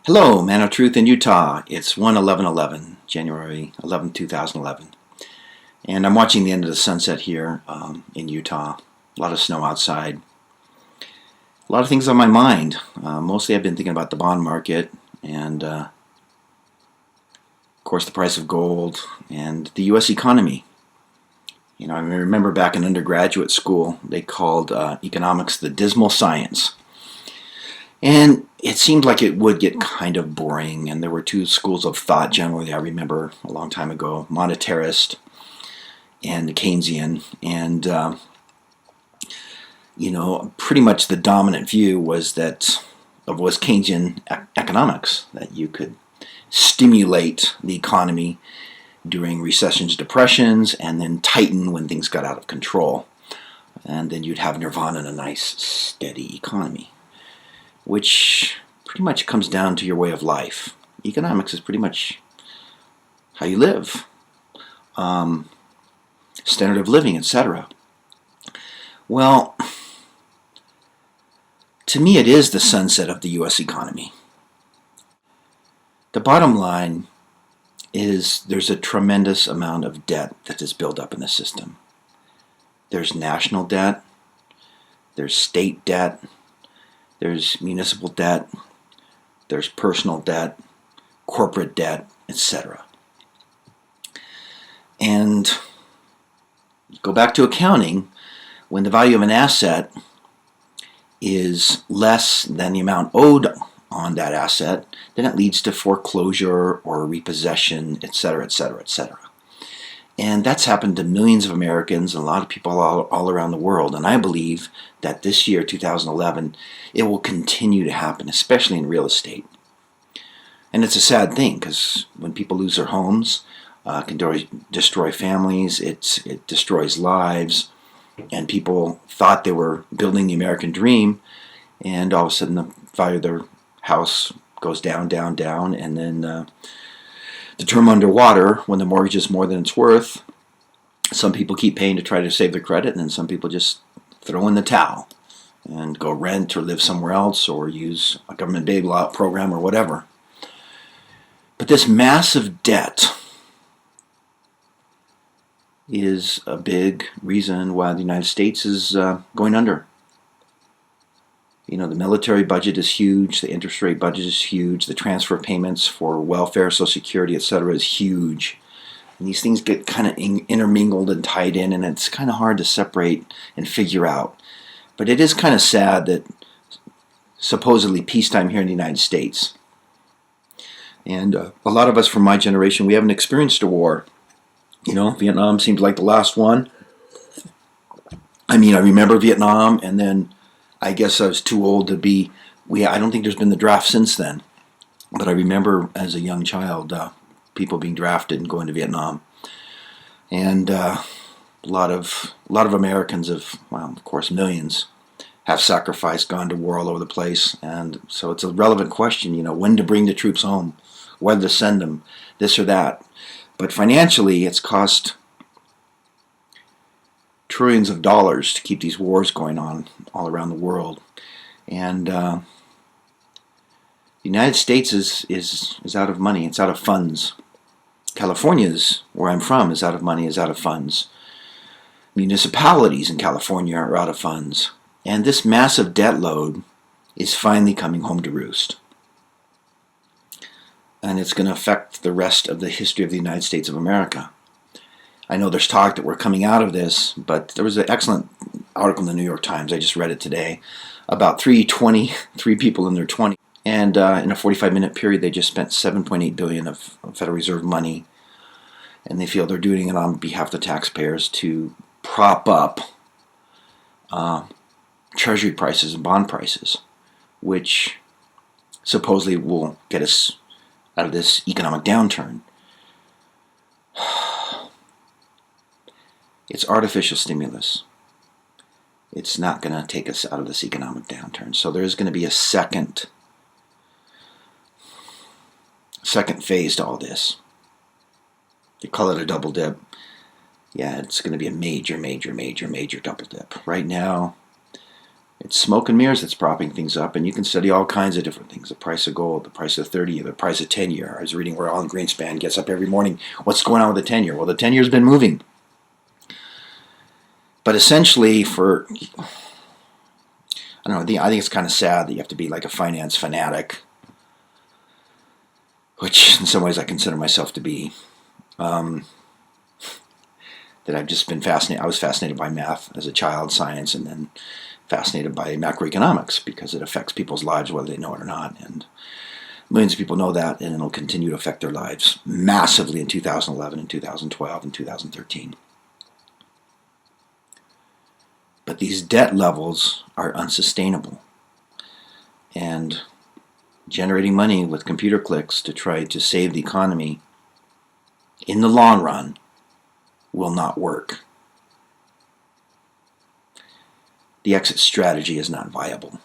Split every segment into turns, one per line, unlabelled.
Hello, Man of Truth in Utah. It's 1/11/11, January 11, 2011. And I'm watching the end of the sunset here in Utah. A lot of snow outside. A lot of things on my mind. Mostly I've been thinking about the bond market and, of course, the price of gold and the U.S. economy. I remember back in undergraduate school, they called economics the dismal science. And it seemed like it would get kind of boring, and there were two schools of thought generally I remember a long time ago, monetarist and Keynesian. And, pretty much the dominant view was Keynesian economics, that you could stimulate the economy during recessions, depressions, and then tighten when things got out of control. And then you'd have nirvana and a nice, steady economy, which pretty much comes down to your way of life. Economics is pretty much how you live, standard of living, etc. Well, to me it is the sunset of the U.S. economy. The bottom line is there's a tremendous amount of debt that is built up in the system. There's national debt, there's state debt, there's municipal debt, there's personal debt, corporate debt, etc. And go back to accounting, when the value of an asset is less than the amount owed on that asset, then it leads to foreclosure or repossession, etc., etc., etc. And that's happened to millions of Americans and a lot of people all around the world. And I believe that this year, 2011, it will continue to happen, especially in real estate. And it's a sad thing because when people lose their homes, it can destroy families, it destroys lives, and people thought they were building the American dream, and all of a sudden the value of their house goes down, down, down, and then the term underwater when the mortgage is more than it's worth. Some people keep paying to try to save their credit, and then some people just throw in the towel and go rent or live somewhere else or use a government bailout program or whatever. But this massive debt is a big reason why the United States is going under. The military budget is huge, the interest rate budget is huge, the transfer payments for welfare, Social Security, etc. is huge. And these things get kind of intermingled and tied in, and it's kind of hard to separate and figure out. But it is kind of sad that supposedly peacetime here in the United States. And a lot of us from my generation, we haven't experienced a war. Vietnam seems like the last one. I remember Vietnam, and then I guess I was too old to be. I don't think there's been the draft since then, but I remember as a young child people being drafted and going to Vietnam, and a lot of Americans of course, millions have sacrificed, gone to war all over the place, and so it's a relevant question. When to bring the troops home, whether to send them, this or that. But financially, it's cost trillions of dollars to keep these wars going on all around the world. And the United States is out of money. It's out of funds. California's, where I'm from, is out of money, is out of funds. Municipalities in California are out of funds. And this massive debt load is finally coming home to roost. And it's going to affect the rest of the history of the United States of America. I know there's talk that we're coming out of this, but there was an excellent article in the New York Times, I just read it today, about three people in their 20s. And in a 45-minute period, they just spent $7.8 billion of Federal Reserve money. And they feel they're doing it on behalf of the taxpayers to prop up treasury prices and bond prices, which supposedly will get us out of this economic downturn. It's artificial stimulus. It's not going to take us out of this economic downturn. So there's going to be a second phase to all this. They call it a double dip. Yeah, it's going to be a major, major, major, major double dip. Right now, It's smoke and mirrors that's propping things up, and you can study all kinds of different things. The price of gold, the price of 30-year, the price of 10-year. I was reading where Alan Greenspan gets up every morning. What's going on with the 10-year? Well, the 10-year's been moving. But essentially, I don't know, I think it's kind of sad that you have to be like a finance fanatic, which in some ways I consider myself to be. That I've just been fascinated. I was fascinated by math as a child, science, and then fascinated by macroeconomics because it affects people's lives whether they know it or not. And millions of people know that, and it'll continue to affect their lives massively in 2011 and 2012 and 2013. But these debt levels are unsustainable. And generating money with computer clicks to try to save the economy in the long run will not work. The exit strategy is not viable.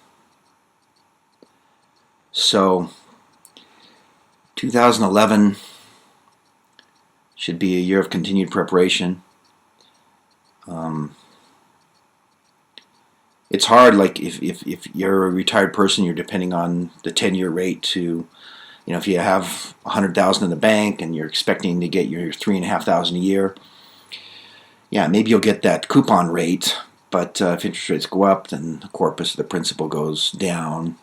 So 2011 should be a year of continued preparation. It's hard, like if you're a retired person, you're depending on the 10-year rate to, if you have $100,000 in the bank and you're expecting to get your $3,500 a year, yeah, maybe you'll get that coupon rate, but if interest rates go up, then the corpus of the principal goes down.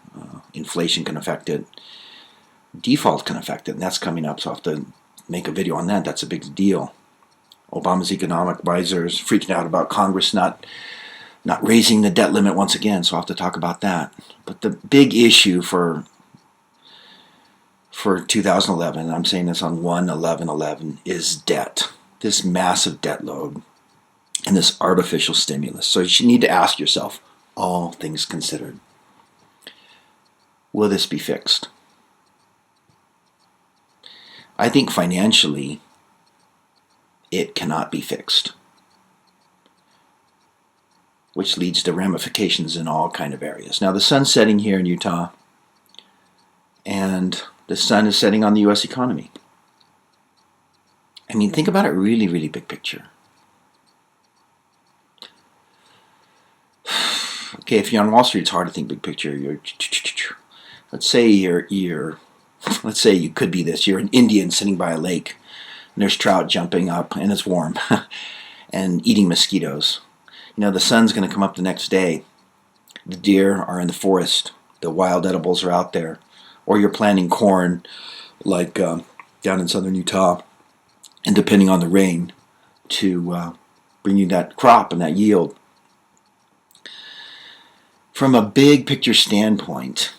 Inflation can affect it. Default can affect it, and that's coming up, so I'll have to make a video on that. That's a big deal. Obama's economic advisors freaking out about Congress not raising the debt limit once again, so I'll have to talk about that. But the big issue for 2011, and I'm saying this on 1/11/11, is debt. This massive debt load and this artificial stimulus. So you need to ask yourself, all things considered, will this be fixed? I think financially, it cannot be fixed, which leads to ramifications in all kind of areas. Now, the sun's setting here in Utah, and the sun is setting on the U.S. economy. I mean, think about it really, really big picture. Okay, if you're on Wall Street, it's hard to think big picture. Let's say let's say you could be this. You're an Indian sitting by a lake, and there's trout jumping up, and it's warm, and eating mosquitoes. The sun's going to come up the next day. The deer are in the forest. The wild edibles are out there. Or you're planting corn, like down in southern Utah, and depending on the rain, to bring you that crop and that yield. From a big picture standpoint,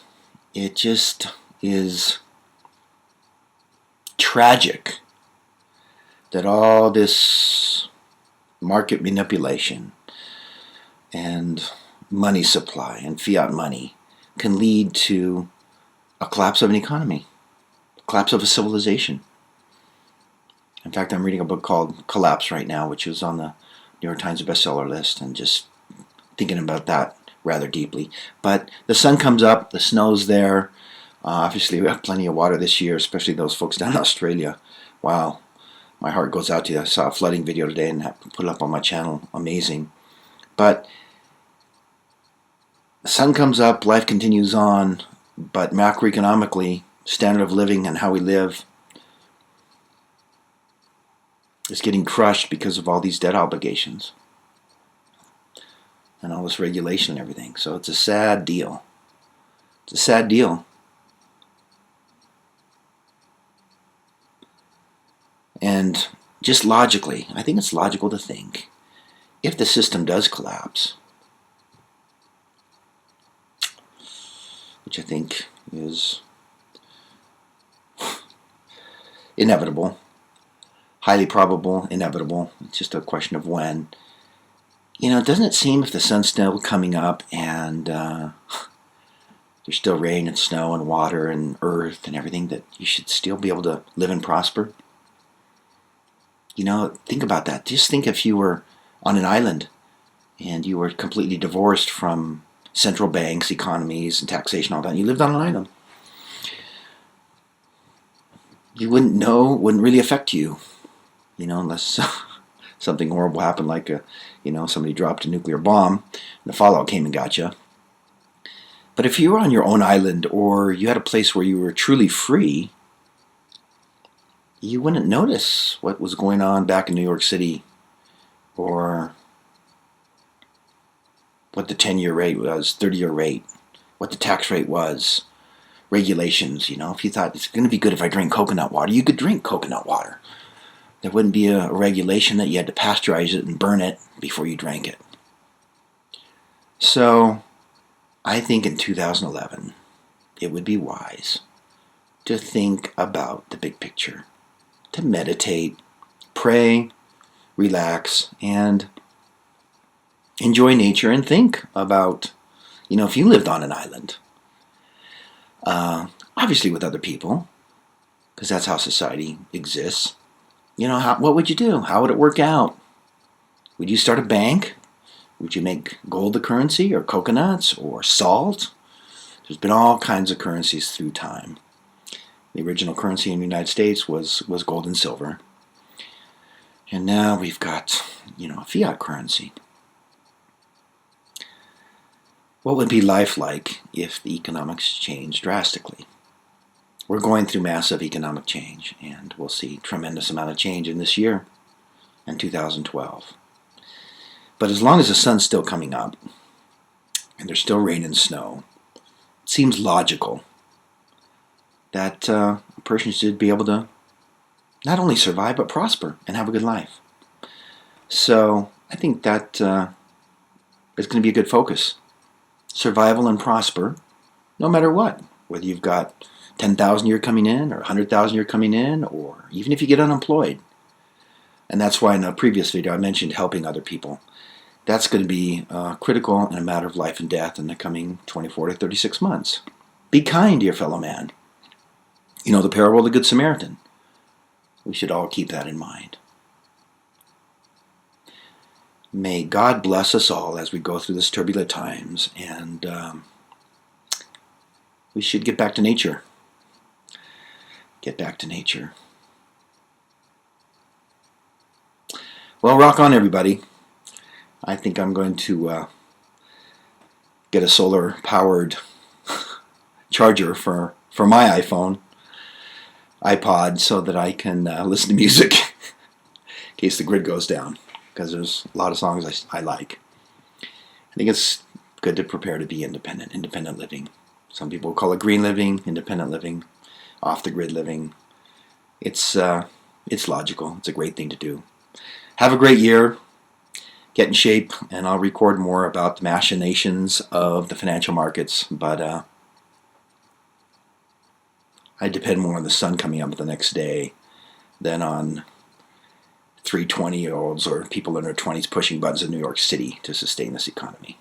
it just is tragic that all this market manipulation and money supply and fiat money can lead to a collapse of an economy, a collapse of a civilization. In fact, I'm reading a book called Collapse right now, which is on the New York Times bestseller list, and just thinking about that rather deeply. But the sun comes up, the snow's there. Obviously, we have plenty of water this year, especially those folks down in Australia. Wow, my heart goes out to you. I saw a flooding video today and have to put it up on my channel. Amazing. But the sun comes up, life continues on, but macroeconomically, standard of living and how we live is getting crushed because of all these debt obligations and all this regulation and everything. So it's a sad deal. It's a sad deal. And just logically, I think it's logical to think, if the system does collapse, which I think is inevitable, highly probable, inevitable, it's just a question of when. Doesn't it seem if the sun's still coming up and there's still rain and snow and water and earth and everything, that you should still be able to live and prosper? Think about that. Just think if you were on an island and you were completely divorced from central banks, economies, and taxation, all that, and you lived on an island. You wouldn't know, wouldn't really affect you, unless something horrible happened, like somebody dropped a nuclear bomb and the fallout came and got you. But if you were on your own island or you had a place where you were truly free, you wouldn't notice what was going on back in New York City, or what the 10-year rate was, 30-year rate, what the tax rate was, regulations. If you thought it's going to be good if I drink coconut water, you could drink coconut water. There wouldn't be a regulation that you had to pasteurize it and burn it before you drank it. So I think in 2011, it would be wise to think about the big picture, to meditate, pray, relax, and enjoy nature, and think about, if you lived on an island, obviously with other people, because that's how society exists. What would you do? How would it work out? Would you start a bank? Would you make gold the currency, or coconuts, or salt? There's been all kinds of currencies through time. The original currency in the United States was gold and silver. And now we've got, a fiat currency. What would be life like if the economics changed drastically? We're going through massive economic change, and we'll see tremendous amount of change in this year and 2012. But as long as the sun's still coming up and there's still rain and snow, it seems logical that a person should be able to not only survive but prosper and have a good life. So I think that is going to be a good focus. Survival and prosper, no matter what. Whether you've got 10,000 a year coming in, or 100,000 a year coming in, or even if you get unemployed. And that's why in a previous video I mentioned helping other people. That's going to be critical in a matter of life and death in the coming 24 to 36 months. Be kind to your fellow man. The parable of the Good Samaritan. We should all keep that in mind. May God bless us all as we go through this turbulent times, and we should get back to nature. Get back to nature. Well, rock on, everybody. I think I'm going to get a solar-powered charger for my iPod, so that I can listen to music in case the grid goes down, because there's a lot of songs I like. I think it's good to prepare to be independent living. Some people call it green living, independent living, off-the-grid living. It's logical. It's a great thing to do. Have a great year. Get in shape, and I'll record more about the machinations of the financial markets, but I depend more on the sun coming up the next day than on 3 20-year-olds or people in their 20s pushing buttons in New York City to sustain this economy.